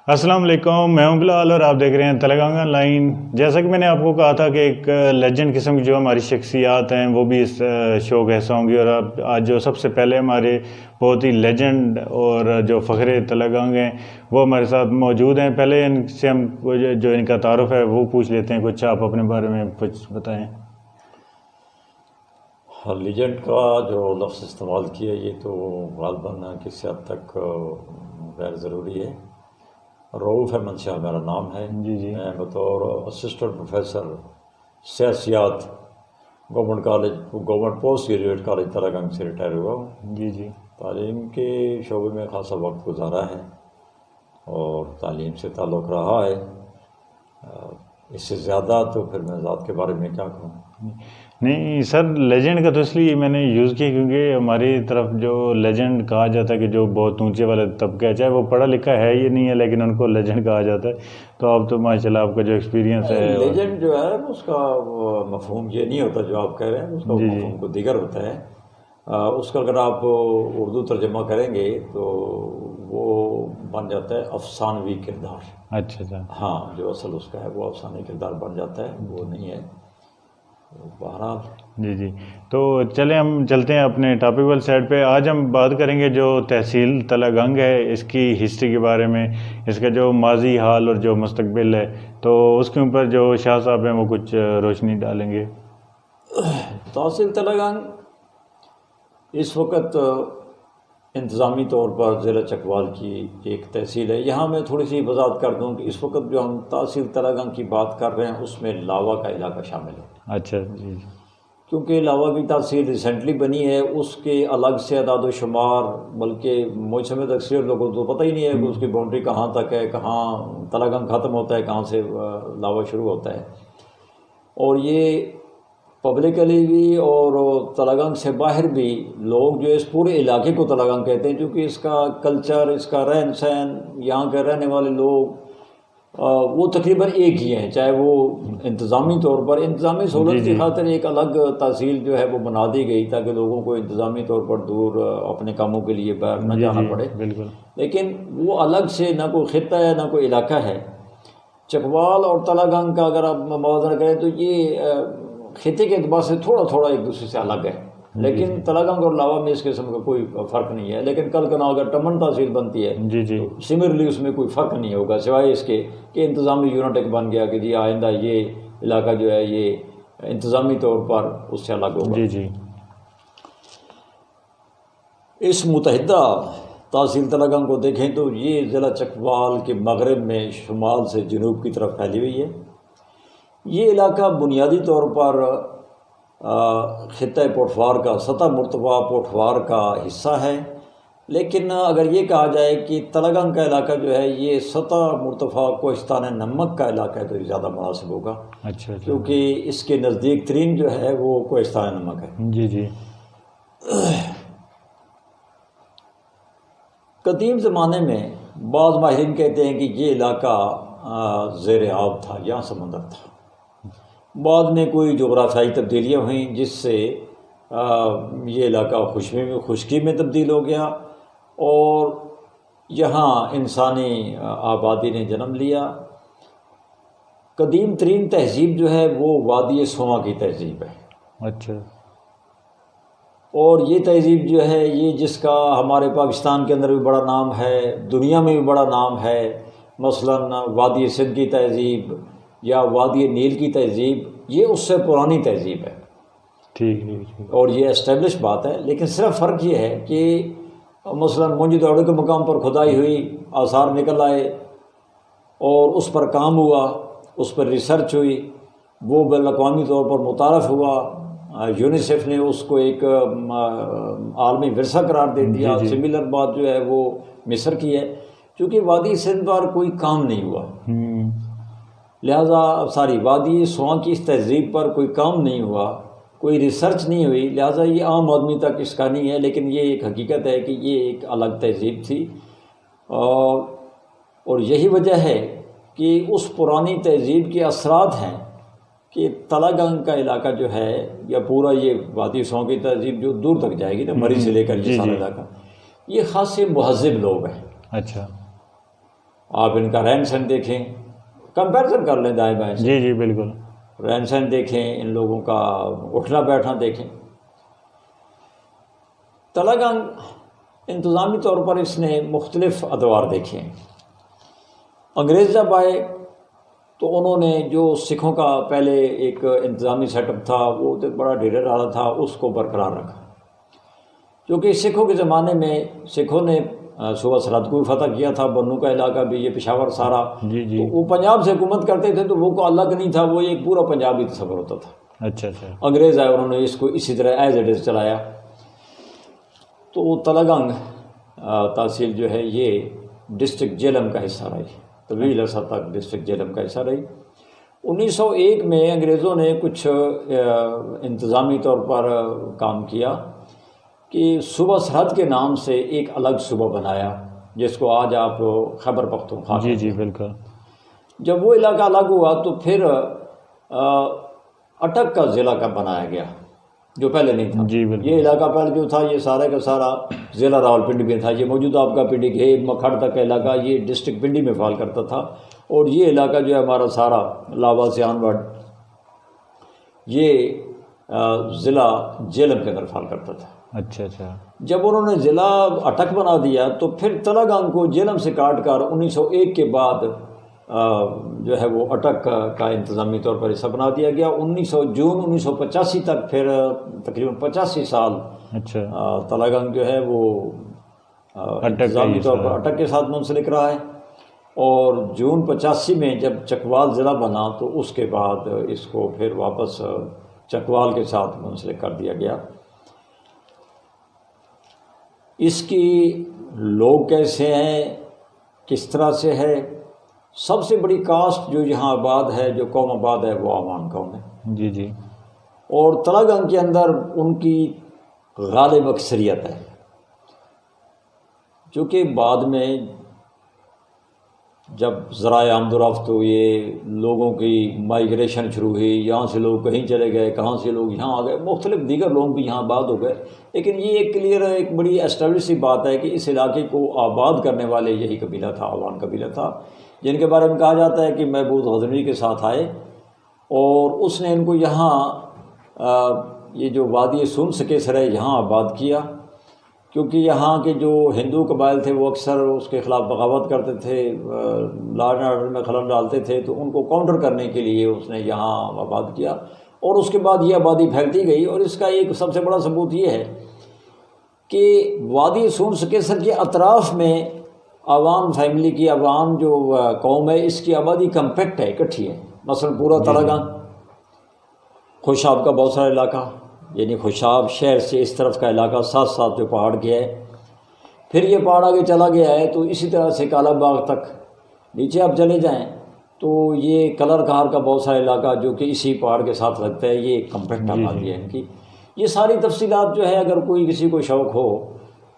السلام علیکم، میں ہوں بلال اور آپ دیکھ رہے ہیں تلنگانہ آن لائن۔ جیسا کہ میں نے آپ کو کہا تھا کہ ایک لیجنڈ قسم کی جو ہماری شخصیات ہیں وہ بھی اس شو کا حصہ ہوں گی، اور آج جو سب سے پہلے ہمارے بہت ہی لیجنڈ اور جو فخر تلنگانہ ہیں وہ ہمارے ساتھ موجود ہیں۔ پہلے ان سے ہم جو ان کا تعارف ہے وہ پوچھ لیتے ہیں، کچھ آپ اپنے بارے میں کچھ بتائیں۔ لیجنڈ کا جو لفظ استعمال کیا یہ تو غالباً کسی حد تک غیر ضروری ہے۔ رؤوف احمد شاہ میرا نام ہے۔ جی میں بطور اسسٹنٹ پروفیسر سیاسیات government post graduate college Telangana سے ریٹائر ہوا ہوں۔ جی تعلیم کے شعبے میں خاصا وقت گزارا ہے اور تعلیم سے تعلق رہا ہے۔ اس سے زیادہ تو پھر میں ذات کے بارے میں کیا کہوں۔ نہیں سر، لیجنڈ کا تو اس لیے میں نے یوز کیا کیونکہ ہماری طرف جو لیجنڈ کہا جاتا ہے کہ جو بہت اونچے والے طبقہ ہے، چاہے وہ پڑھا لکھا ہے یہ نہیں ہے لیکن ان کو لیجنڈ کہا جاتا ہے۔ تو اب تو ماشاءاللہ آپ کا جو ایکسپیرینس ہے، لیجنڈ جو ہے اس کا مفہوم یہ نہیں ہوتا جو آپ کہہ رہے ہیں، اس کا مفہوم کو دیگر ہوتا ہے۔ اس کا اگر آپ اردو ترجمہ کریں گے تو وہ بن جاتا ہے افسانوی کردار۔ اچھا ہاں، جو اصل اس کا ہے وہ افسانوی کردار بن جاتا ہے، وہ نہیں ہے بہرحال۔ جی تو چلیں ہم چلتے ہیں اپنے ٹاپک وال سائڈ پہ۔ آج ہم بات کریں گے جو تحصیل تلنگانہ ہے، اس کی ہسٹری کے بارے میں، اس کا جو ماضی، حال اور جو مستقبل ہے، تو اس کے اوپر جو شاہ صاحب ہیں وہ کچھ روشنی ڈالیں گے۔ تحصیل تلنگانہ اس وقت انتظامی طور پر ضلع چکوال کی ایک تحصیل ہے۔ یہاں میں تھوڑی سی وضاحت کر دوں کہ اس وقت جو ہم تحصیل تلنگانہ کی بات کر رہے ہیں اس میں لاوا کا علاقہ شامل ہے۔ اچھا جی کیونکہ لاوا کی تحصیل ریسنٹلی بنی ہے، اس کے الگ سے اعداد و شمار بلکہ مجھ سمیت اکثر لوگوں کو پتہ ہی نہیں ہے کہ اس کی باؤنڈری کہاں تک ہے، کہاں تلنگانہ ختم ہوتا ہے، کہاں سے لاوا شروع ہوتا ہے۔ اور یہ پبلکلی بھی اور تلنگانہ سے باہر بھی لوگ جو اس پورے علاقے کو تلنگانہ کہتے ہیں، کیونکہ اس کا کلچر، اس کا رہن سہن، یہاں کے رہنے والے لوگ وہ تقریباً ایک ہی ہیں، چاہے وہ انتظامی طور پر انتظامی سہولت کی خاطر ایک الگ تحصیل جو ہے وہ بنا دی گئی تاکہ لوگوں کو انتظامی طور پر دور اپنے کاموں کے لیے باہر نہ جانا پڑے۔ بالکل، لیکن وہ الگ سے نہ کوئی خطہ ہے نہ کوئی علاقہ ہے۔ چکوال اور تلنگانہ کا اگر آپ موازنہ کریں تو یہ خطے کے اعتبار سے تھوڑا تھوڑا ایک دوسرے سے الگ ہے، لیکن تلنگانہ اور لاوا میں اس قسم کا کوئی فرق نہیں ہے۔ لیکن کل کنا اگر ٹمن تحصیل بنتی ہے تو سملرلی اس میں کوئی فرق نہیں ہوگا سوائے اس کے کہ انتظامی یونٹ ایک بن گیا کہ جی آئندہ یہ علاقہ جو ہے یہ انتظامی طور پر اس سے الگ ہوگا۔ جی اس متحدہ تحصیل تلنگانہ کو دیکھیں تو یہ ضلع چکوال کے مغرب میں شمال سے جنوب کی طرف پھیلی ہوئی ہے۔ یہ علاقہ بنیادی طور پر خطہ پوٹھوار کا سطح مرتفع پوٹھوار کا حصہ ہے، لیکن اگر یہ کہا جائے کہ تلنگانہ کا علاقہ جو ہے یہ سطح مرتفع کوہستان نمک کا علاقہ ہے تو یہ زیادہ مناسب ہوگا۔ اچھا کیونکہ اس کے نزدیک ترین جو ہے وہ کوہستان نمک ہے۔ جی قدیم زمانے میں بعض ماہرین کہتے ہیں کہ یہ علاقہ زیر آب تھا، یہاں سمندر تھا۔ بعد میں کوئی جغرافیائی تبدیلیاں ہوئیں جس سے یہ علاقہ خشکی میں تبدیل ہو گیا اور یہاں انسانی آبادی نے جنم لیا۔ قدیم ترین تہذیب جو ہے وہ وادی سواں کی تہذیب ہے۔ اچھا، اور یہ تہذیب جو ہے یہ جس کا ہمارے پاکستان کے اندر بھی بڑا نام ہے، دنیا میں بھی بڑا نام ہے۔ مثلاً وادی سندھ کی تہذیب یا وادی نیل کی تہذیب یہ اس سے پرانی تہذیب ہے۔ ٹھیک اور یہ اسٹیبلش بات ہے، لیکن صرف فرق یہ ہے کہ مثلاً مونجو دوڑے کے مقام پر کھدائی ہوئی، آثار نکل آئے اور اس پر کام ہوا، اس پر ریسرچ ہوئی، وہ بین الاقوامی طور پر متعارف ہوا، یونیسیف نے اس کو ایک عالمی ورثہ قرار دے دیا۔ سملر بات جو ہے وہ مصر کی ہے، چونکہ وادی سندھ پر کوئی کام نہیں ہوا، لہٰذا وادی سواں کی اس تہذیب پر کوئی کام نہیں ہوا، کوئی ریسرچ نہیں ہوئی، لہٰذا یہ عام آدمی تک اس کا نہیں ہے۔ لیکن یہ ایک حقیقت ہے کہ یہ ایک الگ تہذیب تھی اور یہی وجہ ہے کہ اس پرانی تہذیب کے اثرات ہیں کہ تلنگانہ کا علاقہ جو ہے یا پورا یہ وادی سواں کی تہذیب جو دور تک جائے گی نا، مری سے لے کر یہ سارا علاقہ، یہ خاصے مہذب لوگ ہیں۔ اچھا، آپ ان کا رہن سہن دیکھیں، کمپیریزن کر لیں دائیں بائیں سے، جی جی بالکل، رہن سہن دیکھیں، ان لوگوں کا اٹھنا بیٹھنا دیکھیں۔ تلنگانگ انتظامی طور پر اس نے مختلف ادوار دیکھے ہیں۔ انگریز جب آئے تو انہوں نے جو سکھوں کا پہلے ایک انتظامی سیٹ اپ تھا، وہ ایک بڑا ڈھیرے ڈالا تھا، اس کو برقرار رکھا، کیونکہ سکھوں کے زمانے میں سکھوں نے صوبہ سرحد کو بھی فتح کیا تھا، بنو کا علاقہ بھی، یہ پشاور سارا، جی جی، تو وہ پنجاب سے حکومت کرتے تھے، تو وہ کو الگ نہیں تھا، وہ ایک پورا پنجابی تصور ہوتا تھا۔ اچھا اچھا، انگریز آئے، انہوں نے اس کو اسی طرح ایز اٹ از چلایا۔ تو تلنگانگ تحصیل جو ہے یہ ڈسٹرکٹ جیلم کا حصہ رہی، طویل عرصہ تک ڈسٹرکٹ جیلم کا حصہ رہی۔ 1901 میں انگریزوں نے کچھ انتظامی طور پر کام کیا کہ صوبہ سرحد کے نام سے ایک الگ صوبہ بنایا، جس کو آج آپ خیبر پختونخوا، جی جی بالکل۔ جب وہ علاقہ الگ ہوا تو پھر اٹک کا ضلع کا بنایا گیا، جو پہلے نہیں تھا۔ جی بالکل، یہ علاقہ پہلے جو تھا، یہ سارا کا سارا ضلع راولپنڈی میں تھا۔ یہ موجودہ آپ کا پنڈی گھیب مکھڑ تک کا علاقہ یہ ڈسٹرکٹ پنڈی میں فال کرتا تھا، اور یہ علاقہ جو ہے ہمارا سارا لاوا سے آن ورڈ یہ ضلع جیلم کے اندر فال کرتا تھا۔ اچھا اچھا، جب انہوں نے ضلع اٹک بنا دیا تو پھر تلنگانگ کو جیلم سے کاٹ کر 1901 کے بعد جو ہے وہ اٹک کا انتظامی طور پر حصہ بنا دیا گیا۔ جون 1985 تک پھر تقریباً 85 سال اچھا، تلنگانگ جو ہے وہ انتظامی طور پر اٹک کے ساتھ منسلک رہا ہے، اور جون 85 میں جب چکوال ضلع بنا تو اس کے بعد اس کو پھر واپس چکوال کے ساتھ منسلک کر دیا گیا۔ اس کی لوگ کیسے ہیں، کس طرح سے ہے؟ سب سے بڑی کاسٹ جو یہاں آباد ہے، جو قوم آباد ہے، وہ عوام قوم ہے، جی جی، اور تلنگانگ کے اندر ان کی غالب اکثریت ہے، چونکہ بعد میں جب ذرائع آمد و رفت ہوئے، لوگوں کی مائیگریشن شروع ہوئی، یہاں سے لوگ کہیں چلے گئے، کہاں سے لوگ یہاں آ گئے، مختلف دیگر لوگ بھی یہاں آباد ہو گئے، لیکن یہ ایک کلیئر ایک بڑی اسٹیبلش سی بات ہے کہ اس علاقے کو آباد کرنے والے یہی قبیلہ تھا، عوان قبیلہ تھا، جن کے بارے میں کہا جاتا ہے کہ محمود غزنوی کے ساتھ آئے اور اس نے ان کو یہاں یہ جو وادی سون سکیسر ہے یہاں آباد کیا، کیونکہ یہاں کے جو ہندو قبائل تھے وہ اکثر اس کے خلاف بغاوت کرتے تھے، لا اینڈ آرڈر میں خلل ڈالتے تھے، تو ان کو کاؤنٹر کرنے کے لیے اس نے یہاں آباد کیا، اور اس کے بعد یہ آبادی پھیلتی گئی۔ اور اس کا ایک سب سے بڑا ثبوت یہ ہے کہ وادی سون سکیسر کے اطراف میں عوام فیملی کی، عوام جو قوم ہے، اس کی آبادی کمپیکٹ ہے، اکٹھی ہے۔ مثلا پورا تلنگانگ، خوشاب کا بہت سارا علاقہ، یعنی خوشاب شہر سے اس طرف کا علاقہ ساتھ ساتھ جو پہاڑ گیا ہے، پھر یہ پہاڑ آگے چلا گیا ہے، تو اسی طرح سے کالا باغ تک نیچے آپ چلے جائیں تو یہ کلر کہار کا بہت سارا علاقہ جو کہ اسی پہاڑ کے ساتھ لگتا ہے، یہ کمپیکٹ آبادی ہے ان کی۔ یہ ساری تفصیلات جو ہے اگر کوئی کسی کو شوق ہو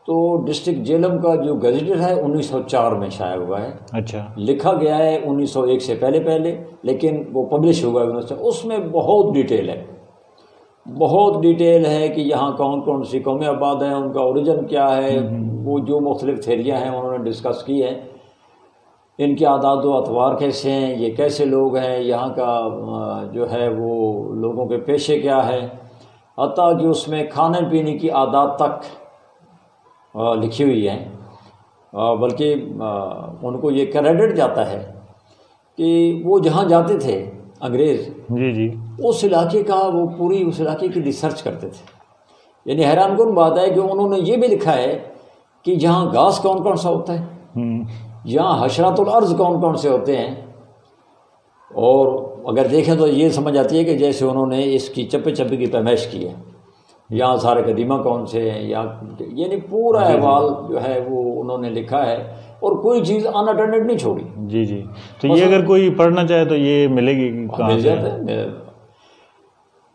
تو ڈسٹرکٹ جیلم کا جو گزٹر ہے 1904 میں شائع ہوا ہے، اچھا، لکھا گیا ہے 1901 سے پہلے، لیکن وہ پبلش ہوا ہے اس میں بہت ڈیٹیل ہے، بہت ڈیٹیل ہے کہ یہاں کون کون سی قومیں آباد ہیں، ان کا اوریجن کیا ہے، وہ جو مختلف تھیریاں ہیں انہوں نے ڈسکس کی ہیں، ان کے عادات و اطوار کیسے ہیں، یہ کیسے لوگ ہیں، یہاں کا جو ہے وہ لوگوں کے پیشے کیا ہے، حتیٰ کہ اس میں کھانے پینے کی عادات تک لکھی ہوئی ہیں، بلکہ ان کو یہ کریڈٹ جاتا ہے کہ وہ جہاں جاتے تھے انگریز، جی جی، اس علاقے کا وہ پوری اس علاقے کی ریسرچ کرتے تھے۔ یعنی حیران کن بات ہے کہ انہوں نے یہ بھی لکھا ہے کہ جہاں گھاس کون کون سا ہوتا ہے، یہاں حشرات الارض کون کون سے ہوتے ہیں، اور اگر دیکھیں تو یہ سمجھ آتی ہے کہ جیسے انہوں نے اس کی چپے چپے کی پیمائش کی ہے، یہاں سارے قدیمہ کون سے ہیں، یعنی پورا احوال جو ہے وہ انہوں نے لکھا ہے، اور کوئی چیز ان اٹینڈڈ نہیں چھوڑی۔ جی جی، تو یہ اگر کوئی پڑھنا چاہے تو یہ ملے گی کہاں سے؟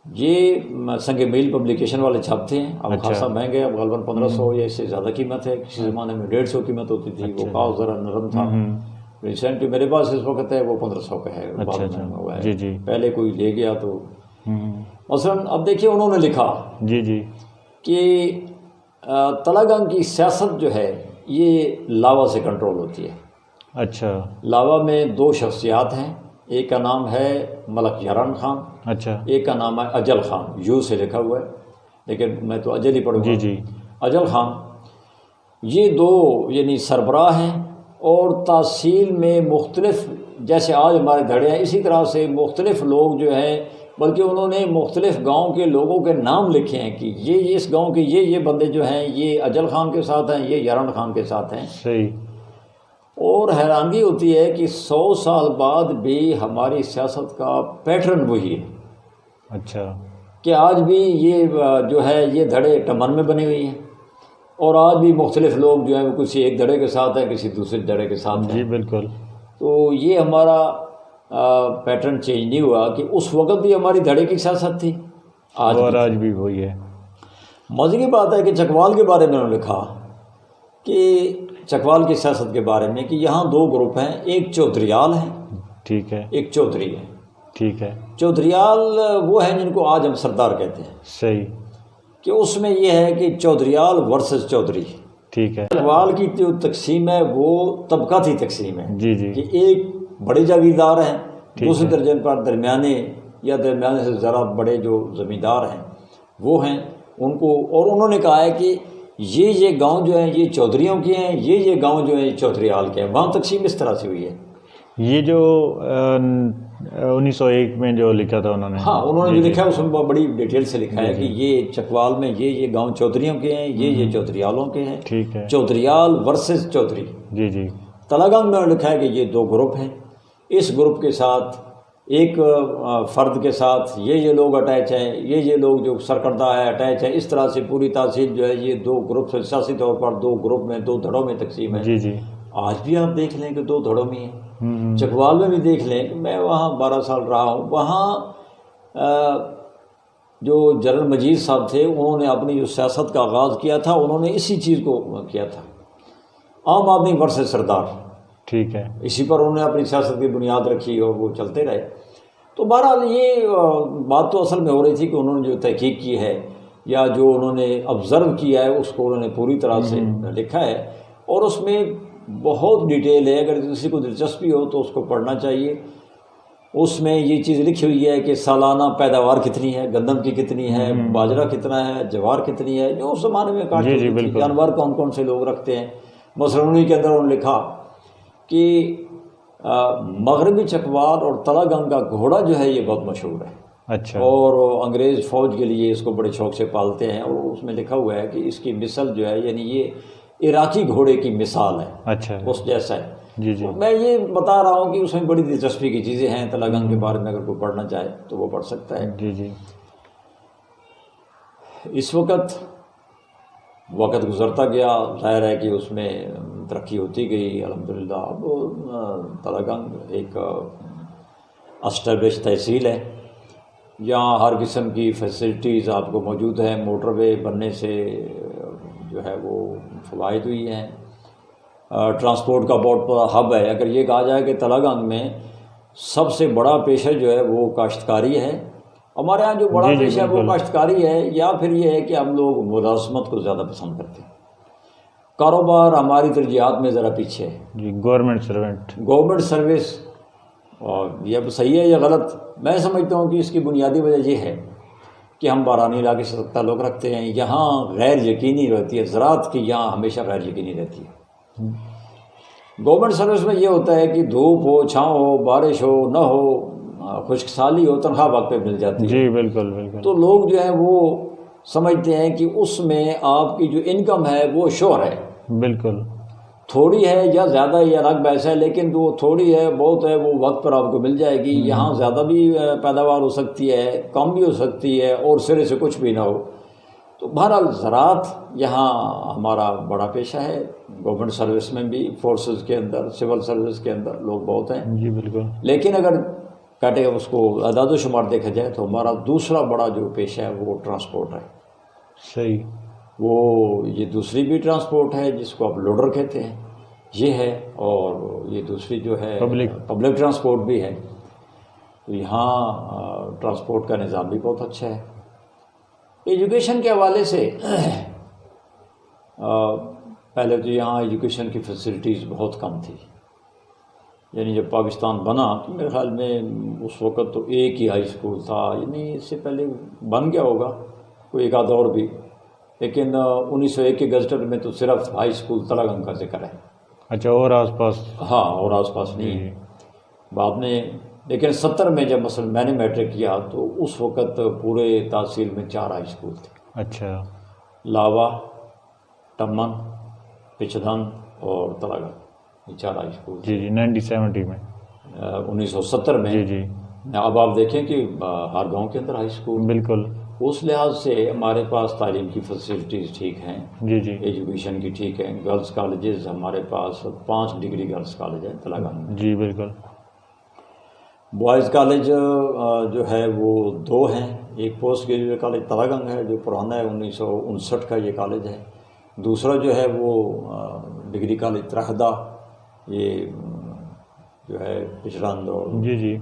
یہ سنگ میل پبلیکیشن والے چھاپتے ہیں، اب خاصا مہنگے، اب غالباً 1500 یا اس سے زیادہ قیمت ہے، کسی زمانے میں 150 قیمت ہوتی تھی، وہ کاغذ ذرا نرم تھا، ریسنٹ میرے پاس اس وقت ہے وہ 1500 کا ہے، ہوا ہے، پہلے کوئی لے گیا تو مثلاً اب دیکھیے انہوں نے لکھا جی جی کہ تلنگانگ کی سیاست جو ہے یہ لاوا سے کنٹرول ہوتی ہے، اچھا لاوا میں 2 شخصیات ہیں، ایک کا نام ہے ملک یاران خان، اچھا ایک کا نام ہے اجل خان، یو سے لکھا ہوا ہے لیکن میں تو اجل ہی پڑھوں گا۔ جی جی اجل خان یہ 2 یعنی سربراہ ہیں، اور تحصیل میں مختلف، جیسے آج ہمارے دھڑے ہیں اسی طرح سے مختلف لوگ جو ہیں، بلکہ انہوں نے مختلف گاؤں کے لوگوں کے نام لکھے ہیں کہ یہ اس گاؤں کے یہ بندے جو ہیں یہ اجل خان کے ساتھ ہیں، یہ یاران خان کے ساتھ ہیں۔ صحیح۔ اور حیرانگی ہوتی ہے کہ 100 سال بعد بھی ہماری سیاست کا پیٹرن وہی ہے اچھا کہ آج بھی یہ جو ہے یہ دھڑے ٹمن میں بنی ہوئی ہیں، اور آج بھی مختلف لوگ جو ہیں وہ کسی ایک دھڑے کے ساتھ ہیں، کسی دوسرے دھڑے کے ساتھ ہیں۔ جی بالکل۔ تو یہ ہمارا پیٹرن چینج نہیں ہوا کہ اس وقت بھی ہماری دھڑے کی سیاست تھی، آج بھی وہی ہے۔ مزے کی بات ہے کہ چکوال کے بارے میں انہوں نے لکھا کہ چکوال کی سیاست کے بارے میں کہ یہاں 2 گروپ ہیں، ایک چودھریال ہیں، ٹھیک ہے، ایک چودھری ہے۔ ٹھیک ہے، چودھریال وہ ہیں جن کو آج ہم سردار کہتے ہیں، صحیح، کہ اس میں یہ ہے کہ چودھریال ورسز چودھری۔ ٹھیک ہے، چکوال کی جو تقسیم ہے وہ طبقاتی تقسیم ہے، جی جی، کہ ایک بڑے جاگیردار ہیں، ٹھیک دوسرے ہے، درجے پر درمیانے یا درمیانے سے ذرا بڑے جو زمیندار ہیں وہ ہیں ان کو، اور انہوں نے کہا ہے کہ یہ گاؤں جو ہیں یہ چودھریوں کے ہیں، یہ گاؤں جو ہیں یہ چودھریال کے ہیں۔ وہاں تقسیم اس طرح سے ہوئی ہے۔ یہ جو 1901 میں جو لکھا تھا انہوں نے، ہاں انہوں نے جو لکھا ہے اس میں بڑی ڈیٹیل سے لکھا ہے کہ یہ چکوال میں یہ گاؤں چودھریوں کے ہیں، یہ چودھریالوں کے ہیں، ٹھیک ہے، چودھریال ورسز چودھری۔ جی جی، تلاگنگ میں لکھا ہے کہ یہ 2 گروپ ہیں، اس گروپ کے ساتھ ایک فرد کے ساتھ یہ لوگ اٹیچ ہیں، یہ لوگ جو سرکردہ ہے اٹیچ ہے، اس طرح سے پوری تحصیل جو ہے یہ 2 گروپ سے سیاسی طور پر 2 گروپ میں 2 دھڑوں میں تقسیم ہے۔ جی جی، آج بھی آپ دیکھ لیں کہ 2 دھڑوں میں ہیں۔ چکوال میں بھی دیکھ لیں کہ میں وہاں 12 سال رہا ہوں، وہاں جو جنرل مجید صاحب تھے انہوں نے اپنی جو سیاست کا آغاز کیا تھا انہوں نے اسی چیز کو کیا تھا، عام آدمی ورسز سردار، ٹھیک ہے، اسی پر انہوں نے اپنی سیاست کی بنیاد رکھی اور وہ چلتے رہے۔ تو بہرحال یہ بات تو اصل میں ہو رہی تھی کہ انہوں نے جو تحقیق کی ہے یا جو انہوں نے آبزرو کیا ہے اس کو انہوں نے پوری طرح سے لکھا ہے، اور اس میں بہت ڈیٹیل ہے، اگر کسی کو دلچسپی ہو تو اس کو پڑھنا چاہیے۔ اس میں یہ چیز لکھی ہوئی ہے کہ سالانہ پیداوار کتنی ہے، گندم کی کتنی ہے، باجرہ کتنا ہے، جوار کتنی ہے، جو اس زمانے میں کاشت ہوتی تھی، جانور کون کون سے لوگ رکھتے ہیں۔ مثلاً انہی کے اندر انہوں نے لکھا کہ مغربی چکوال اور تلاگنگ کا گھوڑا جو ہے یہ بہت مشہور ہے، اچھا، اور انگریز فوج کے لیے اس کو بڑے شوق سے پالتے ہیں، اور اس میں لکھا ہوا ہے کہ اس کی مثل جو ہے یعنی یہ عراقی گھوڑے کی مثال ہے، اچھا، اس جیسا ہے۔ جی جی، میں یہ بتا رہا ہوں کہ اس میں بڑی دلچسپی کی چیزیں ہیں، تلاگنگ کے بارے میں اگر کوئی پڑھنا چاہے تو وہ پڑھ سکتا ہے۔ جی جی، اس وقت گزرتا گیا، ظاہر ہے کہ اس میں ترقی ہوتی گئی الحمدللہ۔ اب تلاگنگ ایک اسٹیبلش تحصیل ہے، یہاں ہر قسم کی فیسلٹیز آپ کو موجود ہیں، موٹر وے بننے سے جو ہے وہ فوائد ہوئی ہیں، ٹرانسپورٹ کا بہت بڑا ہب ہے۔ اگر یہ کہا جائے کہ تلاگنگ میں سب سے بڑا پیشہ جو ہے وہ کاشتکاری ہے، ہمارے ہاں جو بڑا پیشہ ہے وہ کاشتکاری ہے، یا پھر یہ ہے کہ ہم لوگ ملازمت کو زیادہ پسند کرتے ہیں، کاروبار ہماری ترجیحات میں ذرا پیچھے ہے۔ جی، گورنمنٹ سروس، اور یہ صحیح ہے یا غلط، میں سمجھتا ہوں کہ اس کی بنیادی وجہ یہ ہے کہ ہم بارانی علاقے سے تعلق رکھتے ہیں، یہاں غیر یقینی رہتی ہے، زراعت کی یہاں ہمیشہ غیر یقینی رہتی ہے۔ گورنمنٹ سروس میں یہ ہوتا ہے کہ دھوپ ہو، چھاؤں ہو، بارش ہو نہ ہو، خشک سالی ہو، تنخواہ وقت پہ مل جاتی ہے۔ جی بالکل بالکل۔ تو لوگ جو ہیں وہ سمجھتے ہیں کہ اس میں آپ کی جو انکم ہے وہ شور ہے، بالکل، تھوڑی ہے یا زیادہ یہ الگ بحث ہے، لیکن وہ تھوڑی ہے بہت ہے وہ وقت پر آپ کو مل جائے گی۔ یہاں زیادہ بھی پیداوار ہو سکتی ہے، کم بھی ہو سکتی ہے، اور سرے سے کچھ بھی نہ ہو۔ تو بہرحال زراعت یہاں ہمارا بڑا پیشہ ہے، گورنمنٹ سروس میں بھی، فورسز کے اندر، سول سروس کے اندر لوگ بہت ہیں۔ جی بالکل۔ لیکن اگر کہتے ہیں اس کو اعداد و شمار دیکھا جائے تو ہمارا دوسرا بڑا جو پیشہ ہے وہ ٹرانسپورٹ ہے۔ صحیح۔ وہ یہ دوسری بھی ٹرانسپورٹ ہے جس کو آپ لوڈر کہتے ہیں، یہ ہے، اور یہ دوسری جو ہے پبلک ٹرانسپورٹ بھی ہے۔ تو یہاں ٹرانسپورٹ کا نظام بھی بہت اچھا ہے۔ ایجوکیشن کے حوالے سے پہلے تو یہاں ایجوکیشن کی فیسلٹیز بہت کم تھی، یعنی جب پاکستان بنا تو میرے خیال میں اس وقت تو ایک ہی ہائی اسکول تھا، یعنی اس سے پہلے بن گیا ہوگا کوئی ایک آدھ اور بھی، لیکن 1901 کے گزٹر میں تو صرف ہائی اسکول تلہ گنگ کا ذکر ہے۔ اچھا، اور آس پاس؟ ہاں، اور آس پاس نہیں ہے بعد میں۔ لیکن 70 میں جب مثلا میں نے میٹرک کیا تو اس وقت پورے تحصیل میں 4 ہائی اسکول تھے۔ اچھا، لاوا، ٹمن، پچھدن اور تلہ گنگ، یہ 4 ہائی اسکول تھے۔ جی 1970 میں، 1970 میں۔ جی اب آپ دیکھیں کہ ہر گاؤں کے اندر ہائی اسکول، بالکل، اس لحاظ سے ہمارے پاس تعلیم کی فیسلٹیز ٹھیک ہیں، جی ایجوکیشن کی ٹھیک ہے۔ گرلز کالجز ہمارے پاس 5 ڈگری گرلز کالج ہے تلہ گنگ میں۔ جی بالکل۔ بوائز کالج جو ہے وہ 2 ہیں، ایک پوسٹ گریجویٹ کالج تلہ گنگ ہے جو پرانا ہے، 1959 کا یہ کالج ہے۔ دوسرا جو ہے وہ ڈگری کالج ترہدہ، یہ جو ہے پچھرند اور جی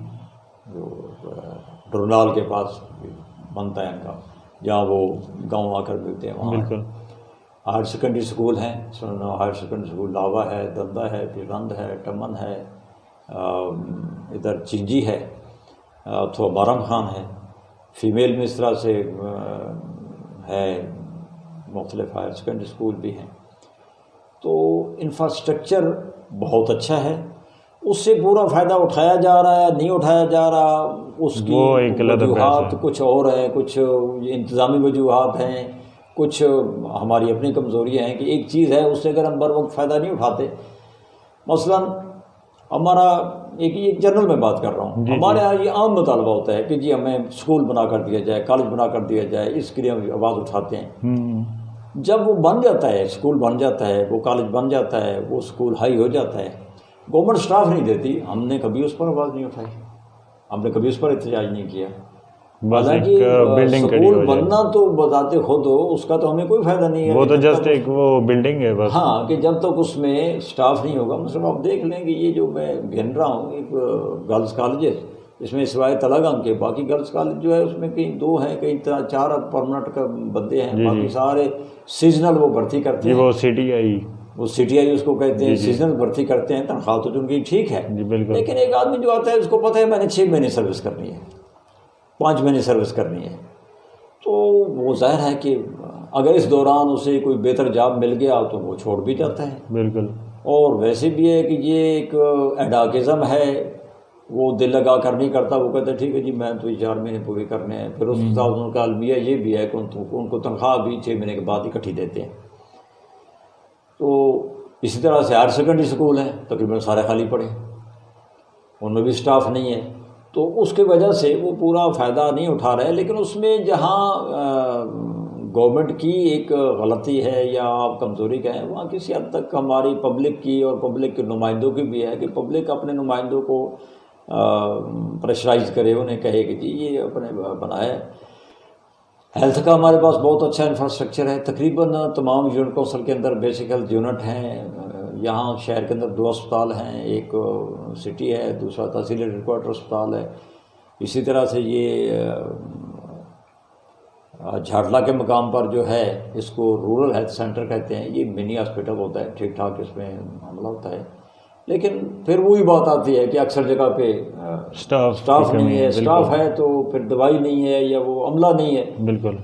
جو ڈرنال کے پاس بنتا ہے ان کا، جہاں وہ گاؤں آ کر ملتے ہیں وہاں۔ بالکل۔ ہائر سیکنڈری سکول ہیں، ہائر سیکنڈری سکول لاوا ہے، دندہ ہے، پچھرند ہے، ٹمن ہے، ادھر چینجی ہے، تو بارم خان ہے۔ فیمیل میں اس طرح سے ہے، مختلف ہائر سیکنڈری سکول بھی ہیں۔ تو انفراسٹرکچر بہت اچھا ہے، اس سے پورا فائدہ اٹھایا جا رہا ہے نہیں اٹھایا جا رہا، اس کی وجوہات کچھ اور ہیں، کچھ انتظامی وجوہات ہیں، کچھ ہماری اپنی کمزوریاں ہیں کہ ایک چیز ہے اس سے اگر ہم بر وقت فائدہ نہیں اٹھاتے۔ مثلا ہمارا ایک جنرل میں بات کر رہا ہوں، ہمارے یہاں یہ عام مطالبہ ہوتا ہے کہ جی ہمیں اسکول بنا کر دیا جائے، کالج بنا کر دیا جائے، اس کے لیے ہم آواز اٹھاتے ہیں۔ جب وہ بن جاتا ہے، اسکول بن جاتا ہے، وہ کالج بن جاتا ہے، وہ اسکول ہائی ہو جاتا ہے، گورنمنٹ سٹاف نہیں دیتی، ہم نے کبھی اس پر آواز نہیں اٹھائی، ہم نے کبھی اس پر احتجاج نہیں کیا۔ حالانکہ اسکول بننا تو بذات خود اس کا تو ہمیں کوئی فائدہ نہیں ہے، وہ تو جسٹ ایک وہ بلڈنگ ہے بس۔ ہاں، کہ جب تک اس میں سٹاف نہیں ہوگا، مثلا آپ دیکھ لیں کہ یہ جو میں گن رہا ہوں ایک گرلز کالج ہے، اس میں سوائے تلہ گنگ کے باقی گرلز کالج جو ہے اس میں کہیں 2 ہیں، کہیں 4 پرماننٹ کا بندے ہیں، باقی سارے سیزنل وہ بھرتی کرتے ہیں۔ وہ سی ٹی آئی، وہ سی ٹی آئی اس کو کہتے ہیں، سیزنل بھرتی کرتے ہیں، تنخواہ تو ان کی ٹھیک ہے، لیکن ایک آدمی جو آتا ہے اس کو پتہ ہے میں نے 6 مہینے سروس کرنی ہے، 5 مہینے سروس کرنی ہے، تو وہ ظاہر ہے کہ اگر اس دوران اسے کوئی بہتر جاب مل گیا تو وہ چھوڑ بھی جاتا ہے۔ بالکل۔ اور ویسے بھی ہے کہ یہ ایک ایڈاکزم ہے، وہ دل لگا کر نہیں کرتا، وہ کہتا ہے ٹھیک ہے جی میں تو 4 مہینے پورے کرنے ہیں، پھر اس استاد کا المیہ یہ بھی ہے کہ ان کو تنخواہ بھی 6 مہینے کے بعد اکٹھی دیتے ہیں۔ تو اسی طرح سے ہائر سیکنڈری سکول ہیں، تقریباً سارے خالی پڑے، ان میں بھی سٹاف نہیں ہے، تو اس کی وجہ سے وہ پورا فائدہ نہیں اٹھا رہے۔ لیکن اس میں جہاں گورنمنٹ کی ایک غلطی ہے یا آپ کمزوری کا ہے، وہاں کسی حد تک ہماری پبلک کی اور پبلک کے نمائندوں کی بھی ہے کہ پبلک اپنے نمائندوں کو پریشرائز کرے، انہیں کہے کہ جی یہ اپنے بنائے۔ ہیلتھ کا ہمارے پاس بہت اچھا انفراسٹرکچر ہے، تقریباً تمام یونٹ کونسل کے اندر بیسک ہیلتھ یونٹ ہیں۔ یہاں شہر کے اندر 2 اسپتال ہیں، ایک سٹی ہے، دوسرا تحصیل ہیڈ کوارٹر اسپتال ہے۔ اسی طرح سے یہ جھارلا کے مقام پر جو ہے اس کو رورل ہیلتھ سینٹر کہتے ہیں، یہ منی ہاسپٹل ہوتا ہے، ٹھیک ٹھاک اس میں معاملہ ہوتا ہے، لیکن پھر وہی بات آتی ہے کہ اکثر جگہ پہ سٹاف نہیں ہے، سٹاف ہے تو پھر دوائی نہیں ہے یا وہ عملہ نہیں ہے۔ بالکل۔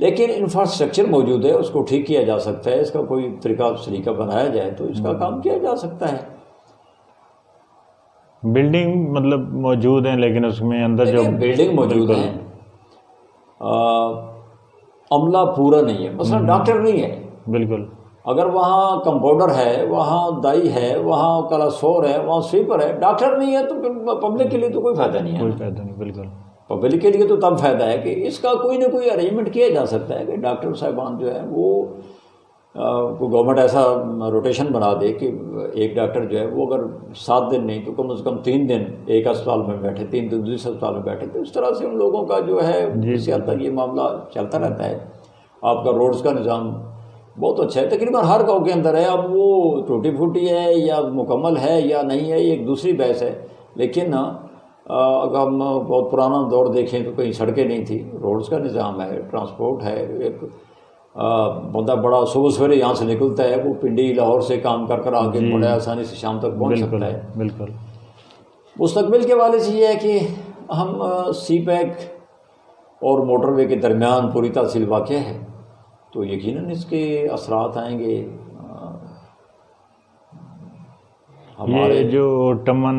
لیکن انفراسٹرکچر موجود ہے، اس کو ٹھیک کیا جا سکتا ہے، اس کا کوئی طریقہ سلیقہ بنایا جائے تو اس کا کام کیا جا سکتا ہے۔ بلڈنگ مطلب موجود ہیں لیکن اس میں اندر جو بلڈنگ موجود ہیں، عملہ پورا نہیں ہے، مثلا ڈاکٹر نہیں ہے۔ بالکل۔ اگر وہاں کمپاؤنڈر ہے، وہاں دائی ہے، وہاں کلاسور ہے، وہاں سویپر ہے، ڈاکٹر نہیں ہے تو پھر پبلک کے لیے تو کوئی فائدہ نہیں ہے۔ کوئی فائدہ نہیں، بالکل۔ پبلک کے لیے تو تب فائدہ ہے کہ اس کا کوئی نہ کوئی ارینجمنٹ کیا جا سکتا ہے کہ ڈاکٹر صاحبان جو ہے وہ کوئی گورنمنٹ ایسا روٹیشن بنا دے کہ ایک ڈاکٹر جو ہے وہ اگر 7 دن نہیں تو کم از کم 3 دن ایک اسپتال میں بیٹھے، 3 دن دوسرے اسپتال میں بیٹھے، تو اس طرح سے ان لوگوں کا جو ہے کسی حد تک یہ معاملہ چلتا رہتا ہے۔ آپ کا روڈز کا نظام بہت اچھا ہے، تقریباً ہر گاؤں کے اندر ہے، اب وہ ٹوٹی پھوٹی ہے یا مکمل ہے یا نہیں ہے یہ ایک دوسری بحث ہے، لیکن اگر ہم بہت پرانا دور دیکھیں تو کہیں سڑکیں نہیں تھی، روڈز کا نظام ہے، ٹرانسپورٹ ہے، ایک بندہ بڑا صبح سویرے یہاں سے نکلتا ہے، وہ پنڈی لاہور سے کام کر آگے بڑے آسانی سے شام تک پہنچ سکتا ہے۔ بالکل۔ مستقبل کے حوالے سے یہ ہے کہ ہم سی پیک اور موٹر وے کے درمیان پوری تحصیل واقع ہے، تو یقیناً اس کے اثرات آئیں گے ہمارے یہ جو ٹمن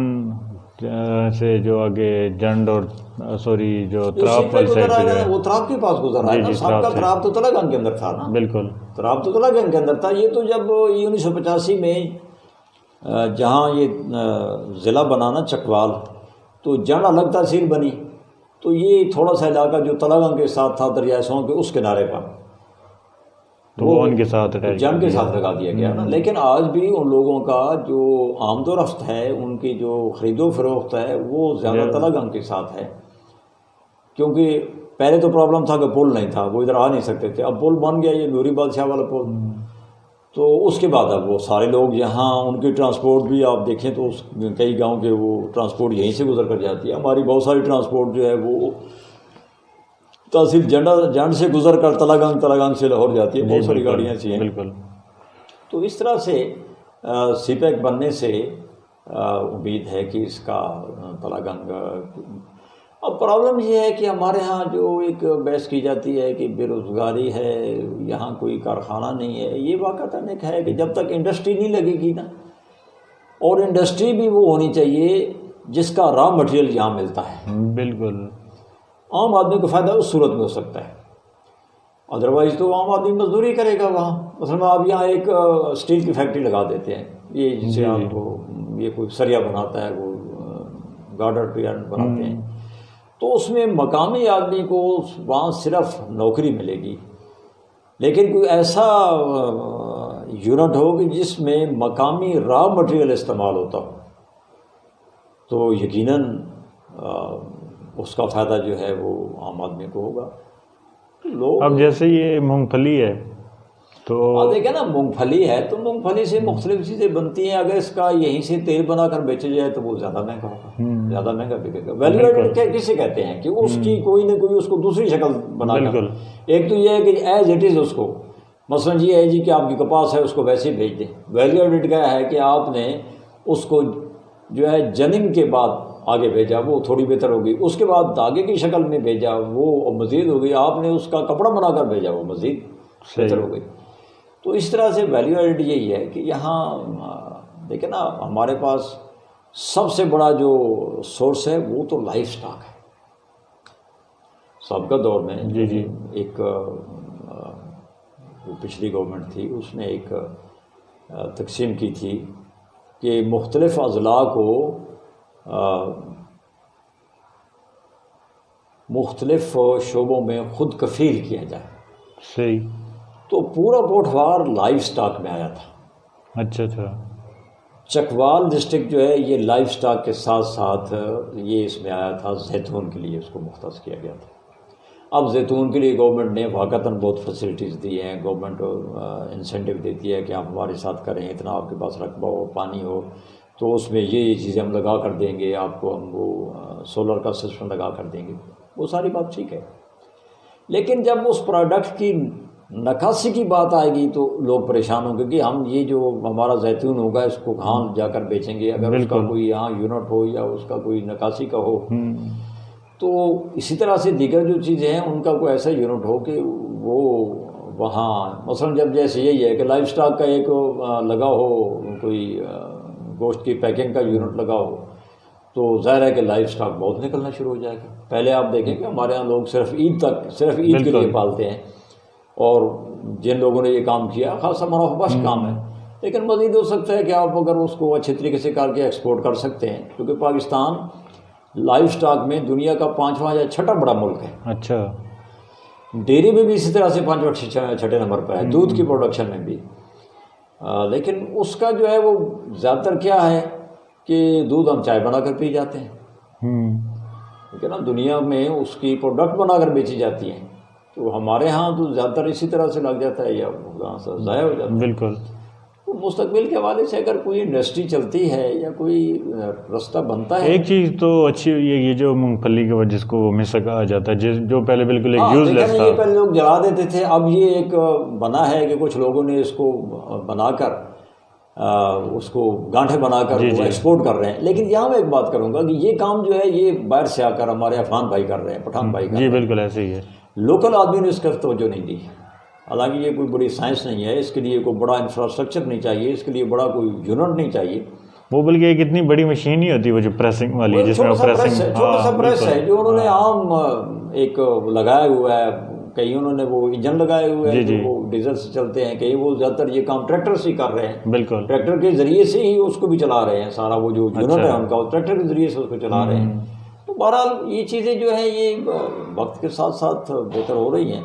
سے جو آگے جنڈ اور جو تراب والی سائڈ پہ جو ہے وہ تراب کے پاس گزر رہا ہے نا، سب کا تراب تو تلہ گنگ کے اندر تھا نا، بالکل تراب تو تلہ گنگ کے اندر تھا۔ یہ تو جب 1985 میں جہاں یہ ضلع بنانا چکوال، تو جنڈ الگ تحصیل بنی، تو یہ تھوڑا سا علاقہ جو تلہ گنگ کے ساتھ تھا دریائے سون کے اس کنارے پر، تو وہ ان کے ساتھ جنگ کے ساتھ لگا دیا گیا نا۔ لیکن آج بھی ان لوگوں کا جو آمد و رفت ہے، ان کی جو خرید و فروخت ہے، وہ زیادہ تلہ گنگ کے ساتھ ہے، کیونکہ پہلے تو پرابلم تھا کہ پل نہیں تھا، وہ ادھر آ نہیں سکتے تھے، اب پل بن گیا، یہ نوری بادشاہ والا پل، تو اس کے بعد اب وہ سارے لوگ یہاں، ان کی ٹرانسپورٹ بھی آپ دیکھیں تو کئی گاؤں کے وہ ٹرانسپورٹ یہیں سے گزر کر جاتی ہے۔ ہماری بہت ساری ٹرانسپورٹ جو ہے وہ تحصیل جنڈ سے گزر کر تلہ گنگ سے لاہور جاتی ہے، بہت ساری گاڑیاں ایسی ہیں۔ بالکل، تو اس طرح سے سی پیک بننے سے امید ہے کہ اس کا تلہ گنگ، اب پرابلم یہ ہے کہ ہمارے ہاں جو ایک بحث کی جاتی ہے کہ بے روزگاری ہے، یہاں کوئی کارخانہ نہیں ہے، یہ واقعتاً ایک ہے کہ جب تک انڈسٹری نہیں لگے گی نا، اور انڈسٹری بھی وہ ہونی چاہیے جس کا را مٹیریل یہاں ملتا ہے، بالکل عام آدمی کو فائدہ اس صورت میں ہو سکتا ہے، ادروائز تو عام آدمی مزدوری کرے گا وہاں۔ مثلاً آپ یہاں ایک اسٹیل کی فیکٹری لگا دیتے ہیں، یہ جسے آپ کو یہ کوئی سریا بناتا ہے، وہ گارڈر پیرن بناتے ہیں، تو اس میں مقامی آدمی کو وہاں صرف نوکری ملے گی، لیکن کوئی ایسا یونٹ ہو کہ جس میں مقامی را مٹیریل استعمال ہوتا ہو، تو یقیناً اس کا فائدہ جو ہے وہ عام آدمی کو ہوگا۔ لوگ اب جیسے یہ مونگ پھلی ہے تو دیکھیں نا، مونگ پھلی ہے تو مونگ پھلی سے مختلف چیزیں بنتی ہیں، اگر اس کا یہیں سے تیل بنا کر بیچا جائے تو وہ زیادہ مہنگا ہوگا، زیادہ مہنگا بکے گا۔ ویلیو ایڈڈ کسے کہتے ہیں کہ اس کی کوئی نہ کوئی اس کو دوسری شکل بنا کر، ایک تو یہ ہے کہ ایز اٹ از اس کو، مثلاً یہ ہے جی کہ آپ کی کپاس ہے اس کو ویسے ہی بھیج دیں۔ ویلیو ایڈڈ کیا ہے کہ آپ نے اس کو جو ہے جننگ کے بعد آگے بھیجا، وہ تھوڑی بہتر ہوگی، اس کے بعد دھاگے کی شکل میں بھیجا، وہ مزید ہو گئی، آپ نے اس کا کپڑا بنا کر بھیجا، وہ مزید بہتر ہو گئی۔ تو اس طرح سے ویلیو ایڈ یہی ہے کہ یہاں دیکھیں نا، ہمارے پاس سب سے بڑا جو سورس ہے وہ تو لائف سٹاک ہے۔ سابقہ دور میں ایک پچھلی گورنمنٹ تھی، اس نے ایک تقسیم کی تھی کہ مختلف اضلاع کو مختلف شعبوں میں خود کفیل کیا جائے، صحیح، تو پورا پوٹھوار لائف سٹاک میں آیا تھا۔ اچھا، چکوال ڈسٹرکٹ جو ہے یہ لائف سٹاک کے ساتھ ساتھ یہ اس میں آیا تھا، زیتون کے لیے اس کو مختص کیا گیا تھا۔ اب زیتون کے لیے گورنمنٹ نے واقعتاً بہت فیسلٹیز دی ہیں، گورنمنٹ انسینٹیو دیتی ہے کہ آپ ہمارے ساتھ کریں، اتنا آپ کے پاس رقبہ ہو، پانی ہو، تو اس میں یہ چیزیں ہم لگا کر دیں گے آپ کو، ہم وہ سولر کا سسٹم لگا کر دیں گے، وہ ساری بات ٹھیک ہے۔ لیکن جب اس پروڈکٹ کی نکاسی کی بات آئے گی تو لوگ پریشان ہوں گے کہ ہم یہ جو ہمارا زیتون ہوگا اس کو کہاں جا کر بیچیں گے، اگر اس کا کوئی یہاں یونٹ ہو یا اس کا کوئی نکاسی کا ہو، تو اسی طرح سے دیگر جو چیزیں ہیں ان کا کوئی ایسا یونٹ ہو کہ وہ وہاں، مثلاً جب جیسے یہی ہے کہ لائف سٹاک کا ایک لگا ہو، کوئی گوشت کی پیکنگ کا یونٹ لگا ہو، تو ظاہر ہے کہ لائف سٹاک بہت نکلنا شروع ہو جائے گا۔ پہلے آپ دیکھیں کہ ہمارے یہاں لوگ صرف عید کے لیے پالتے ہیں، اور جن لوگوں نے یہ کام کیا خاصا منافع بخش کام ہے، لیکن مزید ہو سکتا ہے کہ آپ اگر اس کو اچھے طریقے سے کر کے ایکسپورٹ کر سکتے ہیں، کیونکہ پاکستان لائف سٹاک میں دنیا کا 5واں یا 6واں بڑا ملک ہے۔ اچھا، ڈیری میں بھی اسی طرح سے 5واں 6 نمبر پہ ہے، دودھ کی پروڈکشن میں بھی، لیکن اس کا جو ہے وہ زیادہ تر کیا ہے کہ دودھ ہم چائے بنا کر پی جاتے ہیں، ٹھیک ہے نا، دنیا میں اس کی پروڈکٹ بنا کر بیچی جاتی ہیں، تو ہمارے ہاں تو زیادہ تر اسی طرح سے لگ جاتا ہے یا وہاں سے ضائع ہو جاتا ہے۔ بالکل، تو مستقبل کے حوالے سے اگر کوئی انڈسٹری چلتی ہے یا کوئی راستہ بنتا ہے، ایک چیز تو اچھی ہوئی ہے یہ جو مونگ پھلی کے وجہ، جس کو مسا کہا جاتا ہے، جو پہلے بالکل ایک یوز لیس تھا، یہ پہلے لوگ جلا دیتے تھے، اب یہ ایک بنا ہے کہ کچھ لوگوں نے اس کو بنا کر اس کو گانٹھیں بنا کر وہ ایکسپورٹ کر رہے ہیں. لیکن یہاں میں ایک بات کروں گا کہ یہ کام جو ہے یہ باہر سے آ کر ہمارے افغان بھائی کر رہے ہیں, پٹھان بھائی کر رہے ہیں. جی بالکل ایسے ہی ہے. لوکل آدمی نے اس کا توجہ نہیں دی. حالانکہ یہ کوئی بڑی سائنس نہیں ہے, اس کے لیے کوئی بڑا انفراسٹرکچر نہیں چاہیے, اس کے لیے بڑا کوئی یونٹ نہیں چاہیے. وہ بلکہ ایک اتنی بڑی مشین ہی ہوتی ہے وہ جو پریسنگ والی, جس میں چھوٹا سا پریس ہے جو انہوں نے عام ایک لگایا ہوا ہے. کہیں انہوں نے وہ انجن لگائے ہوئے ہیں جو وہ ڈیزل سے چلتے ہیں, کہیں وہ زیادہ تر یہ کام ٹریکٹر سے کر رہے ہیں. بالکل ٹریکٹر کے ذریعے سے ہی اس کو بھی چلا رہے ہیں. سارا وہ جو یونٹ ہے ان کا ٹریکٹر کے ذریعے سے اس کو چلا رہے ہیں. تو بہرحال یہ چیزیں جو ہیں یہ وقت کے ساتھ ساتھ بہتر ہو رہی ہیں.